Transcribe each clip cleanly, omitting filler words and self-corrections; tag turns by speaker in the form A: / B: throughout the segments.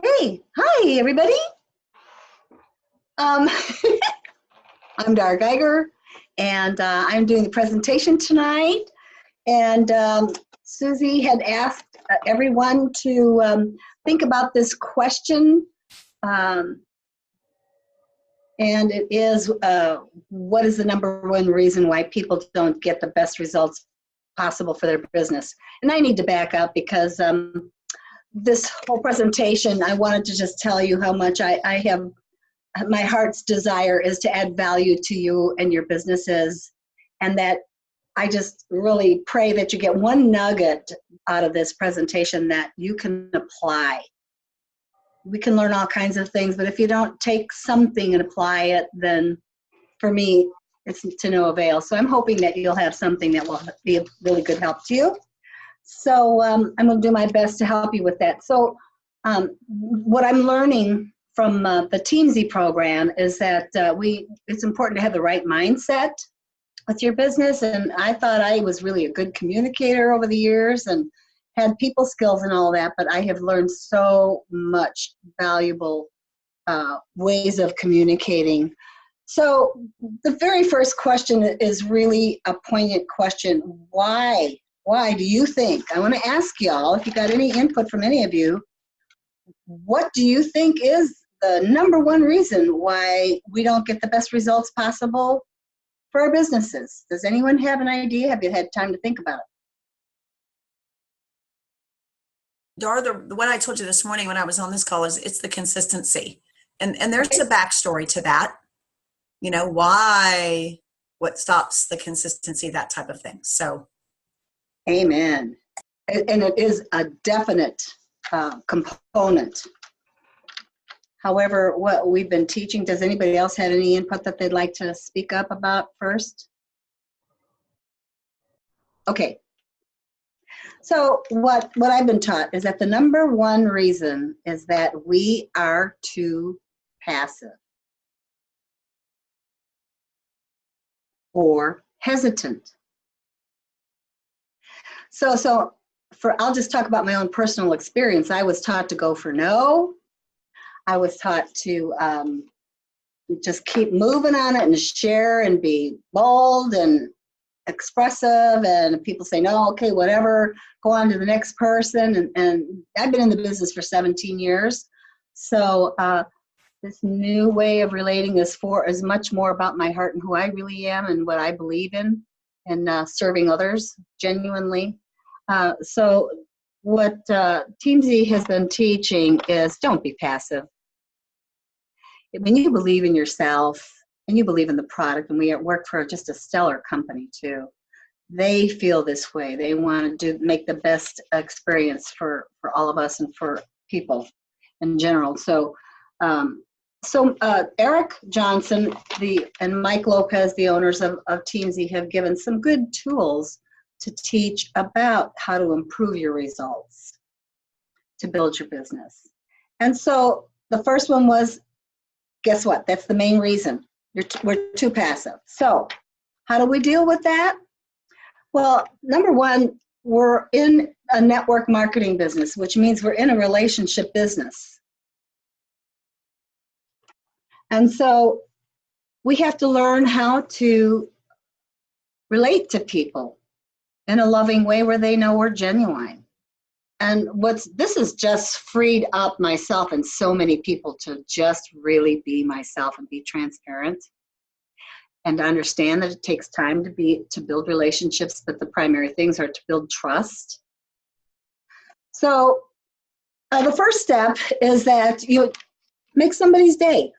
A: Hey, hi everybody. Um, I'm Dar Geiger, and I'm doing the presentation tonight. And Susie had asked everyone to think about this question, um, and it is, what is the number one reason why people don't get the best results possible for their business? And I need to back up because this whole presentation, I wanted to just tell you how much I have. My heart's desire is to add value to you and your businesses, and that I just really pray that you get one nugget out of this presentation that you can apply. We can learn all kinds of things, but if you don't take something and apply it, then for me, it's to no avail. So I'm hoping that you'll have something that will be a really good help to you. So I'm going to do my best to help you with that. So what I'm learning from the Teamzy program is that it's important to have the right mindset with your business. And I thought I was really a good communicator over the years and had people skills and all that, but I have learned so much valuable ways of communicating. So the very first question is really a poignant question. Why? Why do you think? I want to ask y'all, if you got any input from any of you, what do you think is the number one reason why we don't get the best results possible for our businesses? Does anyone have an idea? Have you had time to think about it?
B: Dar, the what I told you this morning when I was on this call is it's the consistency. And there's a backstory to that. You know, why, what stops the consistency, that type of thing. So.
A: Amen. And it is a definite component. However, what we've been teaching, does anybody else have any input that they'd like to speak up about first? Okay. So what I've been taught is that the number one reason is that we are too passive or hesitant. So I'll just talk about my own personal experience. I was taught to go for no. I was taught to just keep moving on it and share and be bold and expressive, and people say no, okay, whatever, go on to the next person. And I've been in the business for 17 years. So this new way of relating is much more about my heart and who I really am and what I believe in, and serving others genuinely. So what Teamzy has been teaching is don't be passive. When you believe in yourself and you believe in the product, and we work for just a stellar company too, they feel this way. They want to make the best experience for all of us and for people in general. So Eric Johnson and Mike Lopez, the owners of Teamzy, have given some good tools to teach about how to improve your results, to build your business. And so the first one was, guess what? That's the main reason. We're too passive. So how do we deal with that? Well, number one, we're in a network marketing business, which means we're in a relationship business. And so we have to learn how to relate to people in a loving way where they know we're genuine. And this has just freed up myself and so many people to just really be myself and be transparent, and to understand that it takes time to build relationships, but the primary things are to build trust. So the first step is that you make somebody's day.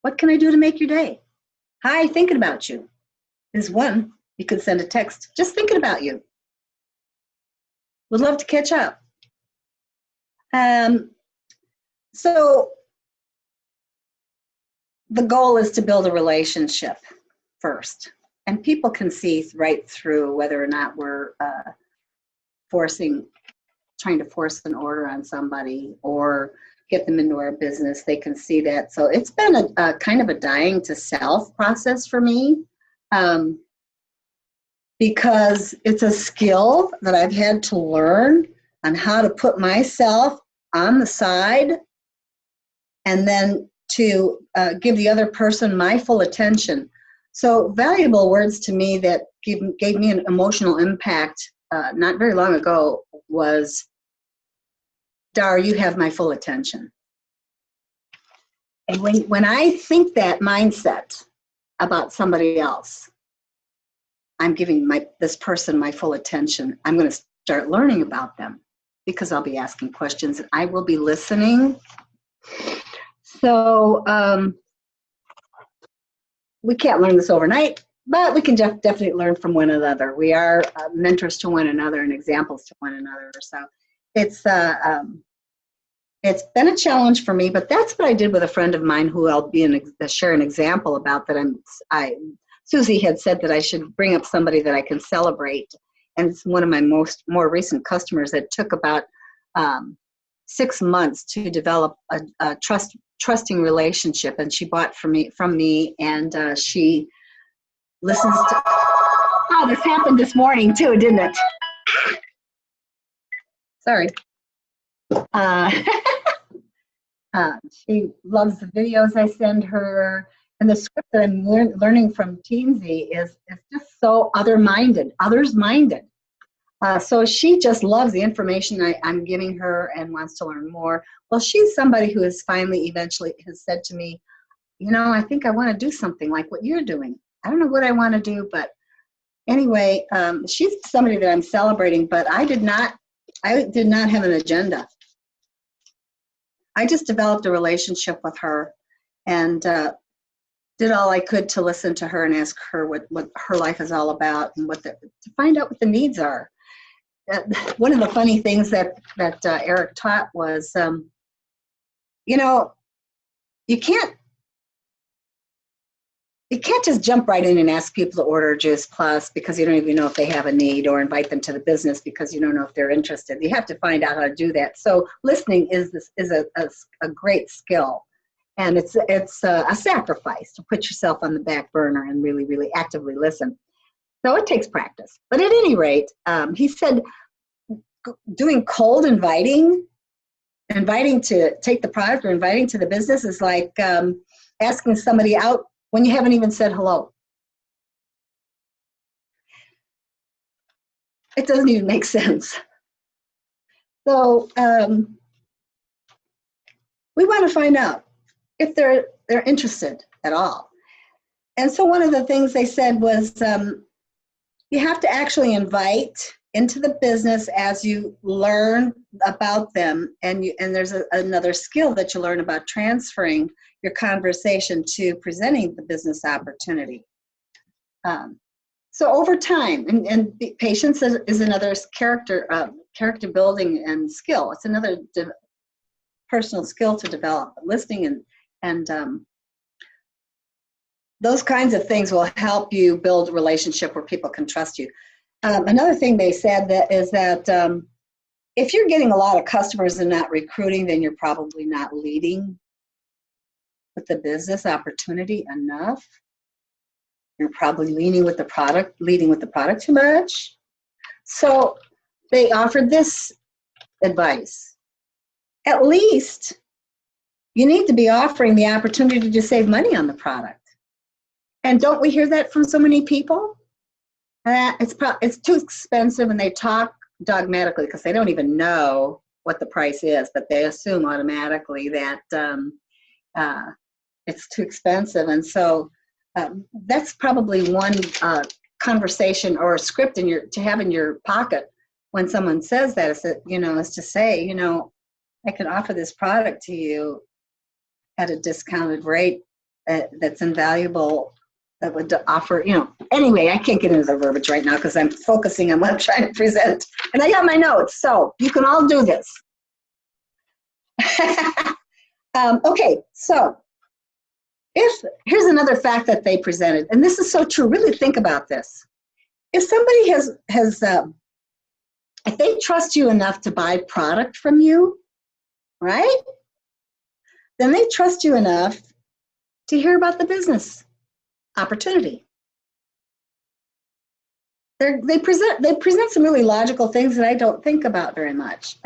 A: What can I do to make your day? Hi, thinking about you is one. You could send a text, just thinking about you. Would love to catch up. So the goal is to build a relationship first. And people can see right through whether or not we're trying to force an order on somebody or get them into our business. They can see that. So it's been a kind of a dying to self process for me. Because it's a skill that I've had to learn on how to put myself on the side, and then to give the other person my full attention. So valuable words to me that gave me an emotional impact not very long ago was, Dar, you have my full attention. And when I think that mindset about somebody else, I'm giving this person my full attention. I'm going to start learning about them because I'll be asking questions and I will be listening. So we can't learn this overnight, but we can definitely learn from one another. We are mentors to one another and examples to one another. So it's been a challenge for me, but that's what I did with a friend of mine who I'll share an example about that Susie had said that I should bring up somebody that I can celebrate. And it's one of my more recent customers that took about 6 months to develop a trusting relationship. And she bought from me, and she listens to, oh, this happened this morning too, didn't it? Sorry. She loves the videos I send her, and the script that I'm learning from Teamzy is just so others-minded. So she just loves the information I'm giving her and wants to learn more. Well, she's somebody who has eventually said to me, I think I want to do something like what you're doing. I don't know what I want to do, but anyway, she's somebody that I'm celebrating, but I did not have an agenda. I just developed a relationship with her and did all I could to listen to her and ask her what her life is all about and to find out what the needs are. One of the funny things that Eric taught was, you can't just jump right in and ask people to order Juice Plus because you don't even know if they have a need, or invite them to the business because you don't know if they're interested. You have to find out how to do that. So listening is a great skill, and it's a sacrifice to put yourself on the back burner and really, really actively listen. So it takes practice. But at any rate, he said doing cold inviting to take the product or inviting to the business is like asking somebody out when you haven't even said hello. It doesn't even make sense. So we want to find out if they're interested at all. And so one of the things they said was you have to actually invite into the business as you learn about them, and there's another skill that you learn about transferring your conversation to presenting the business opportunity. So over time, and patience is another character building and skill. It's another personal skill to develop. Listening and those kinds of things will help you build a relationship where people can trust you. Another thing they said is that if you're getting a lot of customers and not recruiting, then you're probably not leading with the business opportunity enough. You're probably leading with the product too much. So they offered this advice. At least you need to be offering the opportunity to save money on the product. And don't we hear that from so many people? It's too expensive, and they talk dogmatically because they don't even know what the price is, but they assume automatically that it's too expensive. And so that's probably one conversation or a script to have in your pocket when someone says that, is to say, I can offer this product to you at a discounted rate that's invaluable, that would offer, anyway, I can't get into the verbiage right now because I'm focusing on what I'm trying to present. And I got my notes, so you can all do this. Okay, so here's another fact that they presented, and this is so true. Really think about this. If somebody has if they trust you enough to buy product from you, right? Then they trust you enough to hear about the business opportunity. They present some really logical things that I don't think about very much.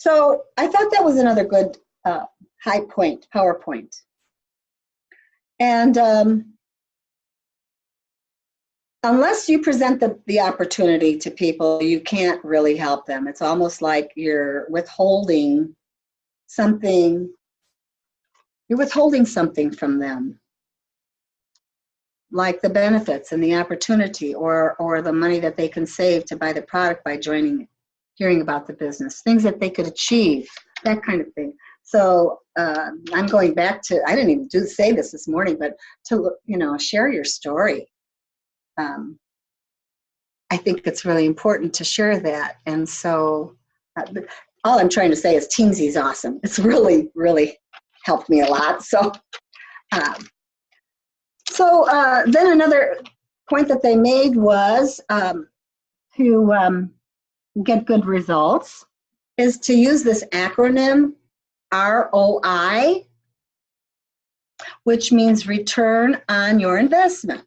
A: So I thought that was another good high point, PowerPoint. And unless you present the opportunity to people, you can't really help them. It's almost like you're withholding something. You're withholding something from them, like the benefits and the opportunity, or the money that they can save to buy the product by joining, hearing about the business, things that they could achieve, that kind of thing. So I'm going back to, I didn't even say this morning, but to, share your story. I think it's really important to share that. And so all I'm trying to say is Teamzy is awesome. It's really, really helped me a lot. So then another point that they made was to get good results is to use this acronym ROI, which means return on your investment.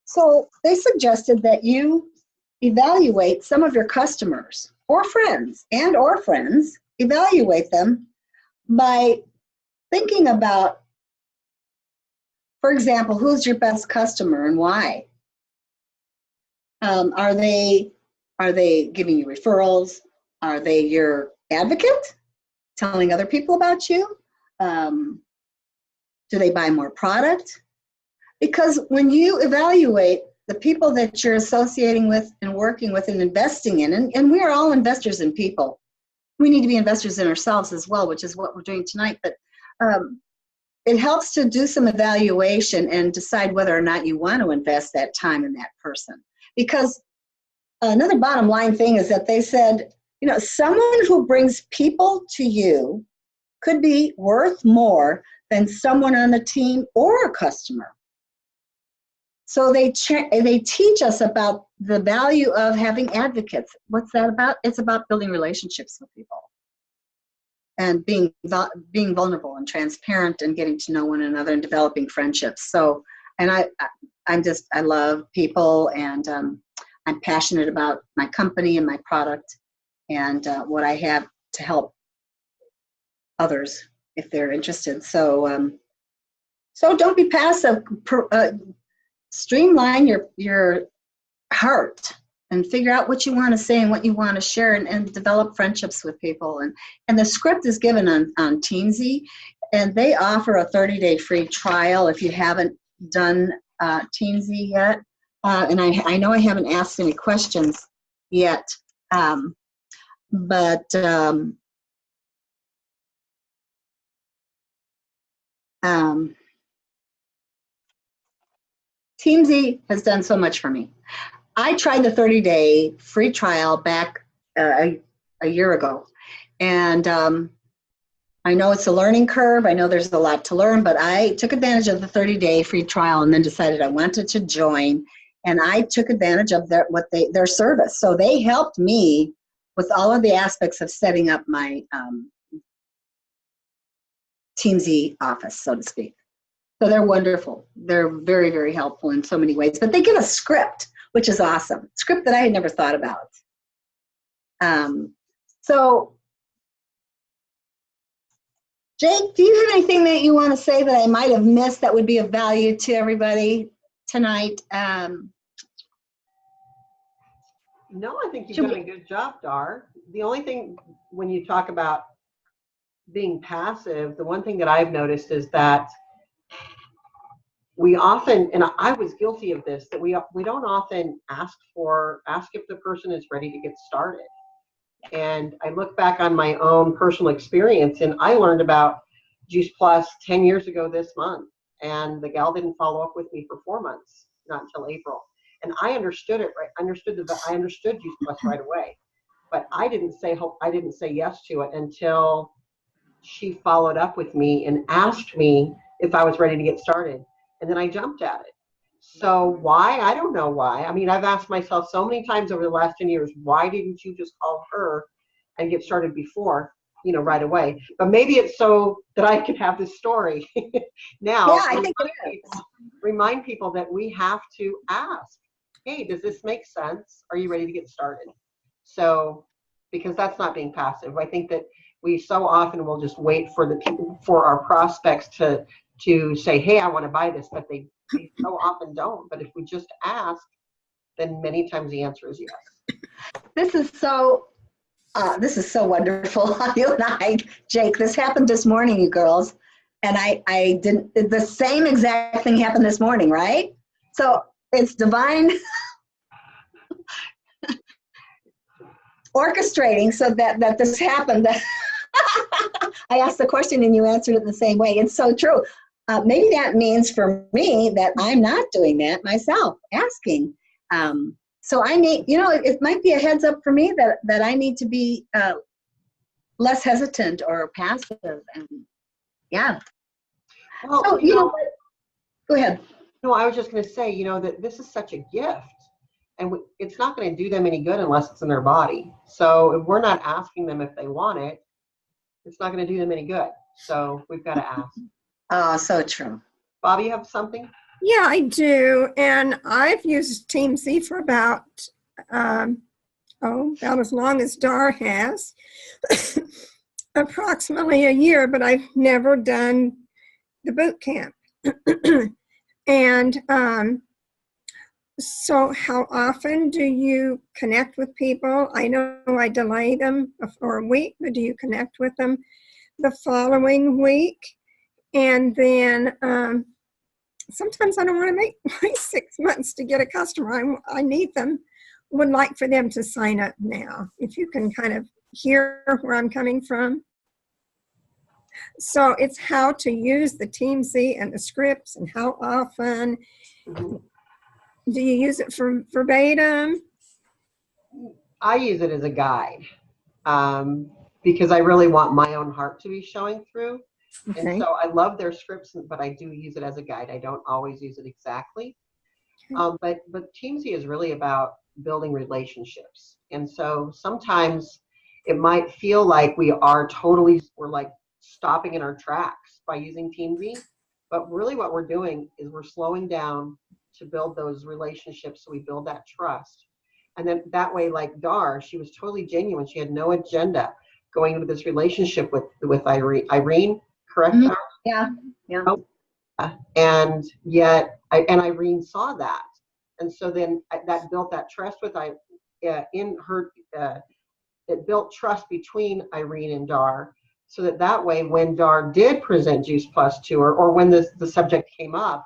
A: So they suggested that you evaluate some of your customers or friends, evaluate them by thinking about, for example, who's your best customer and why? Are they giving you referrals? Are they your advocate, telling other people about you? Do they buy more product? Because when you evaluate the people that you're associating with and working with and investing in, and we are all investors in people. We need to be investors in ourselves as well, which is what we're doing tonight. But it helps to do some evaluation and decide whether or not you want to invest that time in that person. Because another bottom line thing is that they said, someone who brings people to you could be worth more than someone on the team or a customer. So they teach us about the value of having advocates. What's that about? It's about building relationships with people and being vulnerable and transparent and getting to know one another and developing friendships. So, and I love people, and I'm passionate about my company and my product and what I have to help others if they're interested. So, so don't be passive. Streamline your heart and figure out what you want to say and what you want to share, and develop friendships with people. And the script is given on Teamzy, and they offer a 30-day free trial if you haven't done Teamzy yet. And I know I haven't asked any questions yet, but Teamzy has done so much for me. I tried the 30-day free trial back a year ago, and I know it's a learning curve. I know there's a lot to learn, but I took advantage of the 30-day free trial and then decided I wanted to join, and I took advantage of their service. So they helped me with all of the aspects of setting up my Teamzy office, so to speak. So they're wonderful. They're very, very helpful in so many ways. But they give a script, which is awesome. Script that I had never thought about. So, Jake, do you have anything that you want to say that I might have missed that would be of value to everybody tonight?
C: No, I think you've done a good job, Dar. The only thing, when you talk about being passive, the one thing that I've noticed is that we often, and I was guilty of this, that we don't often ask if the person is ready to get started. And I look back on my own personal experience, and I learned about Juice Plus 10 years ago this month, and the gal didn't follow up with me for 4 months, not until April. And I understood it, right? I understood Juice Plus right away, but I didn't say yes to it until she followed up with me and asked me if I was ready to get started. And then I jumped at it. So why? I don't know why. I mean, I've asked myself so many times over the last 10 years, why didn't you just call her and get started before, right away? But maybe it's so that I can have this story now.
A: Yeah, I think
C: remind people that we have to ask, hey, does this make sense? Are you ready to get started? So because that's not being passive. I think that we so often will just wait for the people, for our prospects to say, hey, I want to buy this, but they so often don't. But if we just ask, then many times the answer is yes.
A: This is so wonderful. You and I, Jake, this happened this morning, you girls. And I didn't, the same exact thing happened this morning, right? So it's divine orchestrating so that this happened. I asked the question and you answered it in the same way. It's so true. Maybe that means for me that I'm not doing that myself, asking. So I need, it might be a heads up for me that I need to be less hesitant or passive. And yeah.
C: Well,
A: So, what? Go ahead.
C: No, I was just going to say, that this is such a gift. And it's not going to do them any good unless it's in their body. So if we're not asking them if they want it, it's not going to do them any good. So we've got to ask.
A: Oh, so true.
C: Bobby, you have something?
D: Yeah, I do. And I've used Teamzy for about as long as Dar has. Approximately a year, but I've never done the boot camp. And so how often do you connect with people? I know I delay them for a week, but do you connect with them the following week? And then sometimes I don't want to wait 6 months to get a customer. I need them. Would like for them to sign up now. If you can kind of hear where I'm coming from. So it's how to use the Teamzy and the scripts and how often.
C: Mm-hmm.
D: Do you use it for verbatim?
C: I use it as a guide because I really want my own heart to be showing through. Okay. And so I love their scripts, but I do use it as a guide. I don't always use it exactly. Okay. But Teamzy is really about building relationships. And so sometimes it might feel like we're like stopping in our tracks by using Teamzy. But really what we're doing is we're slowing down to build those relationships, so we build that trust. And then that way, like Dar, she was totally genuine. She had no agenda going into this relationship with Irene, correct?
A: Mm-hmm. Yeah.
C: And yet, Irene saw that. And so then that built that trust with it built trust between Irene and Dar, so that way, when Dar did present Juice Plus to her, or when the subject came up,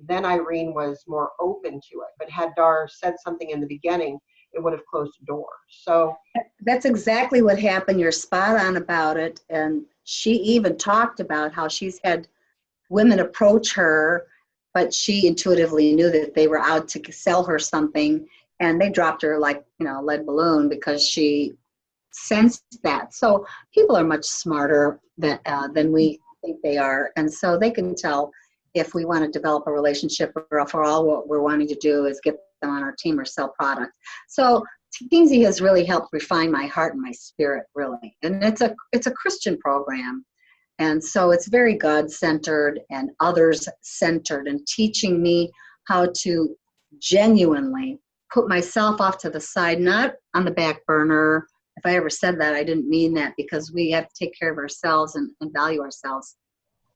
C: then Irene was more open to it. But had Dar said something in the beginning, it would have closed the door. So
A: that's exactly what happened. You're spot on about it. And she even talked about how she's had women approach her, but she intuitively knew that they were out to sell her something, and they dropped her like, lead balloon because she sensed that. So people are much smarter than we think they are. And so they can tell if we want to develop a relationship, or if all what we're wanting to do is get them on our team or sell product. So Teamzy has really helped refine my heart and my spirit, really. And it's a Christian program. And so it's very God-centered and others-centered, and teaching me how to genuinely put myself off to the side, not on the back burner. If I ever said that, I didn't mean that, because we have to take care of ourselves and value ourselves.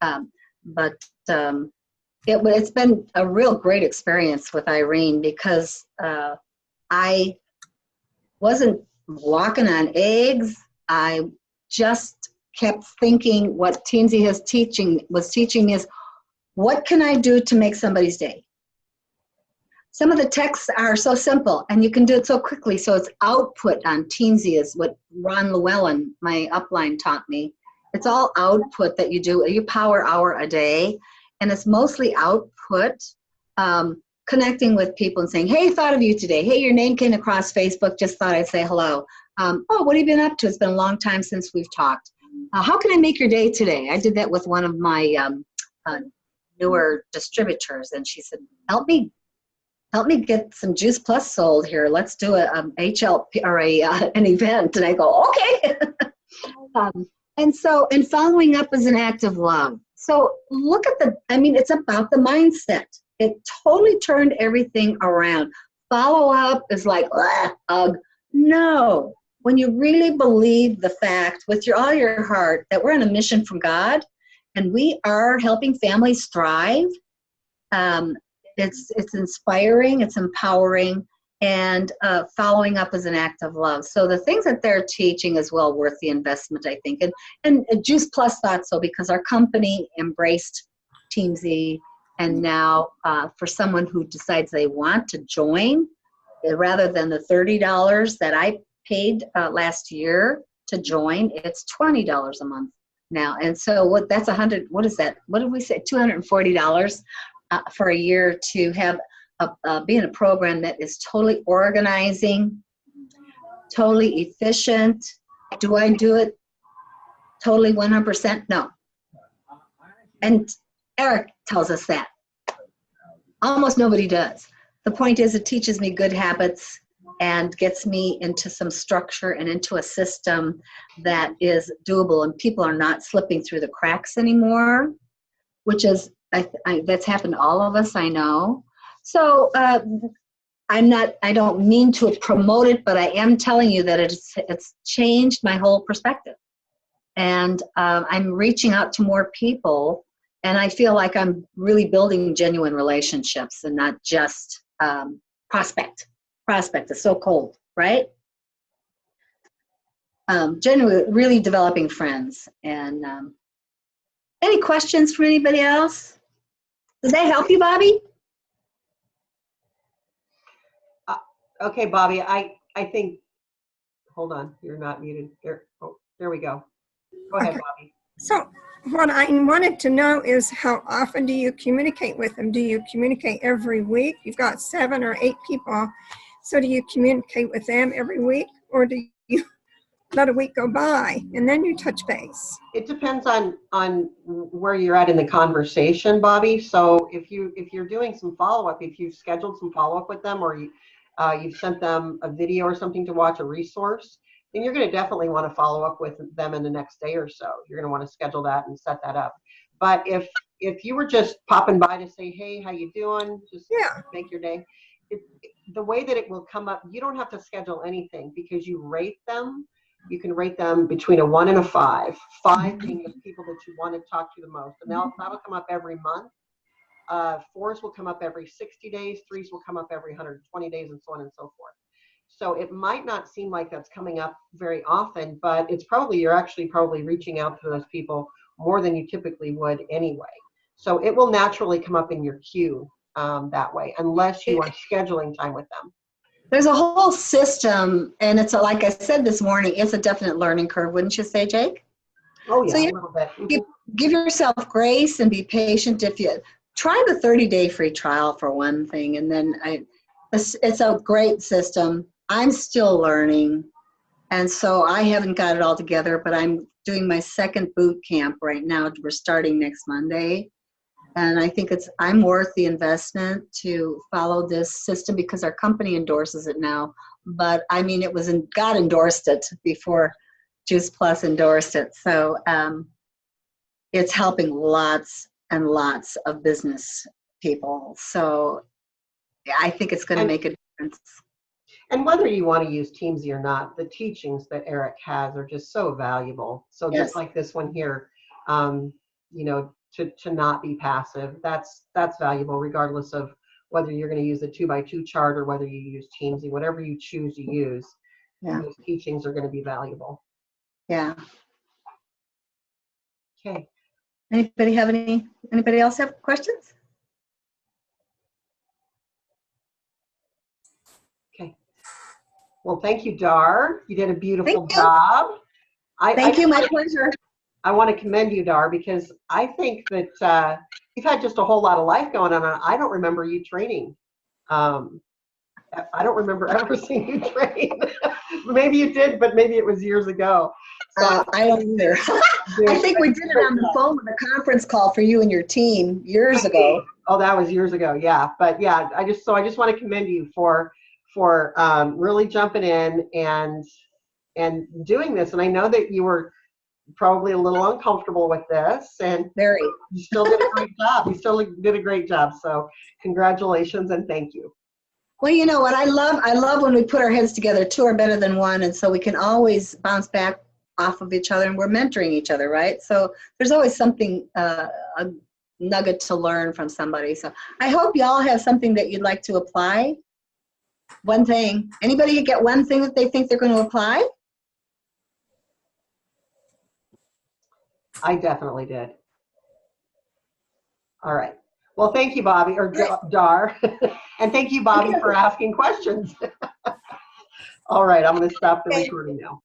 A: But it's been a real great experience with Irene, because I wasn't walking on eggs. I just kept thinking what Teamzy was teaching me is, what can I do to make somebody's day? Some of the texts are so simple, and you can do it so quickly. So it's output on Teamzy is what Ron Llewellyn, my upline, taught me. It's all output that you do, your power hour a day. And it's mostly output, connecting with people and saying, hey, thought of you today. Hey, your name came across Facebook, just thought I'd say hello. What have you been up to? It's been a long time since we've talked. How can I make your day today? I did that with one of my newer distributors, and she said, help me get some Juice Plus sold here. Let's do a HLP or an event. And I go, okay. And following up is an act of love. So look at it's about the mindset. It totally turned everything around. Follow up is like, ugh. No. when you really believe the fact with all your heart that we're on a mission from God and we are helping families thrive, it's inspiring, it's empowering, and following up is an act of love. So the things that they're teaching is well worth the investment, I think. And Juice Plus thought so because our company embraced Teamzy, and now for someone who decides they want to join, rather than the $30 that I paid last year to join, it's $20 a month now. And so that's what is that? What did we say? $240 for a year to have be in a program that is totally organizing, totally efficient. Do I do it totally 100%? No. And Eric tells us that. Almost nobody does. The point is it teaches me good habits and gets me into some structure and into a system that is doable, and people are not slipping through the cracks anymore, which is, that's happened to all of us, I know. So I don't mean to promote it, but I am telling you that it's changed my whole perspective. And I'm reaching out to more people, and I feel like I'm really building genuine relationships and not just prospect. Prospect is so cold, right? Genuinely, really developing friends. And any questions from anybody else? Does that help you, Bobby?
C: Okay, Bobby, I think, hold on, you're not muted. There we go. Go ahead,
D: Okay.
C: Bobby.
D: So what I wanted to know is how often do you communicate with them? Do you communicate every week? You've got 7 or 8 people. So do you communicate with them every week, or do you let a week go by and then you touch base?
C: It depends on where you're at in the conversation, Bobby. So if you're doing some follow-up, if you've scheduled some follow-up with them, or you've sent them a video or something to watch, a resource, then you're going to definitely want to follow up with them in the next day or so. You're going to want to schedule that and set that up. But if you were just popping by to say, hey, how you doing? Just make your day. The way that it will come up, you don't have to schedule anything because you rate them. You can rate them between a 1 and a 5. 5 being the people that you want to talk to the most. And that'll come up every month. 4s will come up every 60 days. 3s will come up every 120 days, and so on and so forth. So it might not seem like that's coming up very often, but you're actually probably reaching out to those people more than you typically would anyway. So it will naturally come up in your queue that way, unless you are scheduling time with them.
A: There's a whole system, and it's like I said this morning, it's a definite learning curve, wouldn't you say, Jake?
C: Oh yeah,
A: so
C: a little bit.
A: Give yourself grace and be patient. If you try the 30-day free trial for one thing, and then it's a great system. I'm still learning, and so I haven't got it all together, but I'm doing my second boot camp right now. We're starting next Monday. And I think I'm worth the investment to follow this system because our company endorses it now. But I mean, God endorsed it before Juice Plus endorsed it. So it's helping lots and lots of business people. So I think it's going to make a difference.
C: And whether you want to use Teamzy or not, the teachings that Eric has are just so valuable. So just like this one here, to not be passive, that's valuable regardless of whether you're going to use the 2x2 chart or whether you use Teamzy. Whatever you choose to use, those teachings are going to be valuable.
A: Yeah.
C: Okay.
A: Anybody else have questions?
C: Okay. Well, thank you, Dar. You did a beautiful job.
A: Thank you, my pleasure.
C: I want to commend you, Dar, because I think that you've had just a whole lot of life going on. I don't remember you training. I don't remember ever seeing you train. Maybe you did, but maybe it was years ago. So
A: I don't either. I think we did it on the phone with a conference call for you and your team years ago.
C: Oh, that was years ago, yeah. But yeah, I just want to commend you for really jumping in and doing this. And I know that you were probably a little uncomfortable with this, and
A: very.
C: You still did a great job. You still did a great job. So congratulations and thank you.
A: Well, you know what I love when we put our heads together. Two are better than one, and so we can always bounce back off of each other, and we're mentoring each other, right? So there's always something, a nugget to learn from somebody. So I hope y'all have something that you'd like to apply. One thing. Anybody get one thing that they think they're going to apply?
C: I definitely did. All right. Well, thank you, Bobby, or Dar. And thank you, Bobby, for asking questions. All right, I'm going to stop the recording now.